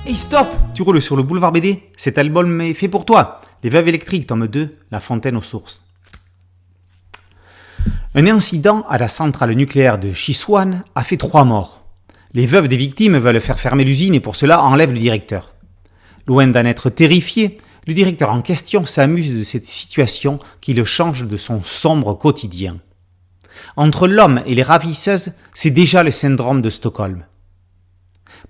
Hey stop! Tu roules sur le boulevard BD? Cet album est fait pour toi. Les Veuves électriques, tome 2, La fontaine aux sources. Un incident à la centrale nucléaire de Chiswan a fait 3 morts. Les veuves des victimes veulent faire fermer l'usine et pour cela enlèvent le directeur. Loin d'en être terrifié, le directeur en question s'amuse de cette situation qui le change de son sombre quotidien. Entre l'homme et les ravisseuses, c'est déjà le syndrome de Stockholm.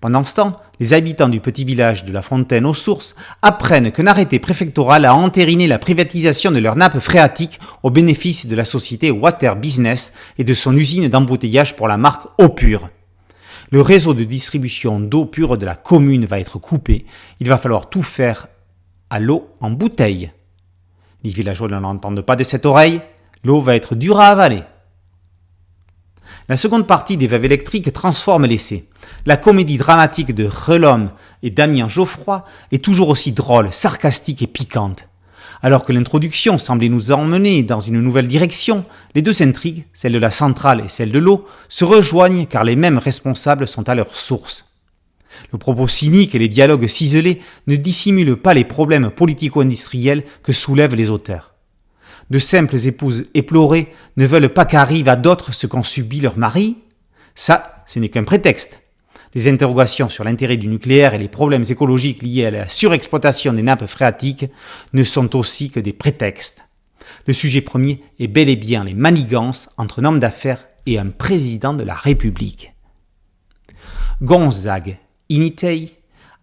Pendant ce temps, les habitants du petit village de la Fontaine aux Sources apprennent qu'un arrêté préfectoral a entériné la privatisation de leur nappe phréatique au bénéfice de la société Water Business et de son usine d'embouteillage pour la marque Eau Pure. Le réseau de distribution d'eau pure de la commune va être coupé. Il va falloir tout faire à l'eau en bouteille. Les villageois ne l'entendent pas de cette oreille. L'eau va être dure à avaler. La seconde partie des Veuves électriques transforme l'essai. La comédie dramatique de Relhomme et Damien Geoffroy est toujours aussi drôle, sarcastique et piquante. Alors que l'introduction semblait nous emmener dans une nouvelle direction, les deux intrigues, celle de la centrale et celle de l'eau, se rejoignent car les mêmes responsables sont à leur source. Le propos cynique et les dialogues ciselés ne dissimulent pas les problèmes politico-industriels que soulèvent les auteurs. De simples épouses éplorées ne veulent pas qu'arrive à d'autres ce qu'ont subi leurs maris. Ça, ce n'est qu'un prétexte. Les interrogations sur l'intérêt du nucléaire et les problèmes écologiques liés à la surexploitation des nappes phréatiques ne sont aussi que des prétextes. Le sujet premier est bel et bien les manigances entre un homme d'affaires et un président de la République. Gonzague Initei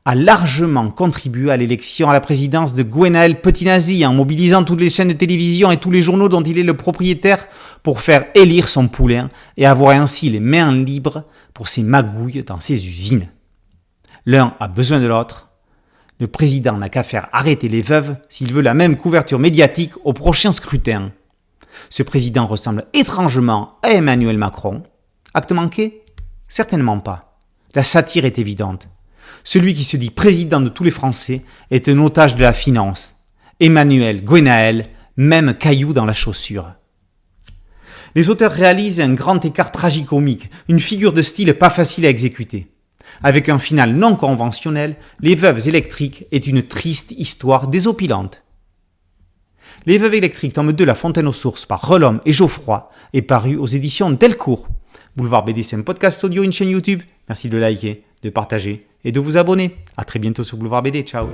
a largement contribué à l'élection à la présidence de Gwenaël Petinazi en mobilisant toutes les chaînes de télévision et tous les journaux dont il est le propriétaire pour faire élire son poulain et avoir ainsi les mains libres pour ses magouilles dans ses usines. L'un a besoin de l'autre. Le président n'a qu'à faire arrêter les veuves s'il veut la même couverture médiatique au prochain scrutin. Ce président ressemble étrangement à Emmanuel Macron. Acte manqué? Certainement pas. La satire est évidente. Celui qui se dit président de tous les Français est un otage de la finance. Emmanuel, Gwenaël, même caillou dans la chaussure. Les auteurs réalisent un grand écart tragicomique, une figure de style pas facile à exécuter. Avec un final non conventionnel, Les Veuves électriques est une triste histoire désopilante. Les Veuves électriques, tome 2, La fontaine aux sources, par Relhomme et Geoffroy, est paru aux éditions Delcourt. Boulevard BD, c'est un podcast audio, une chaîne YouTube. Merci de liker, de partager et de vous abonner. À très bientôt sur Boulevard BD. Ciao.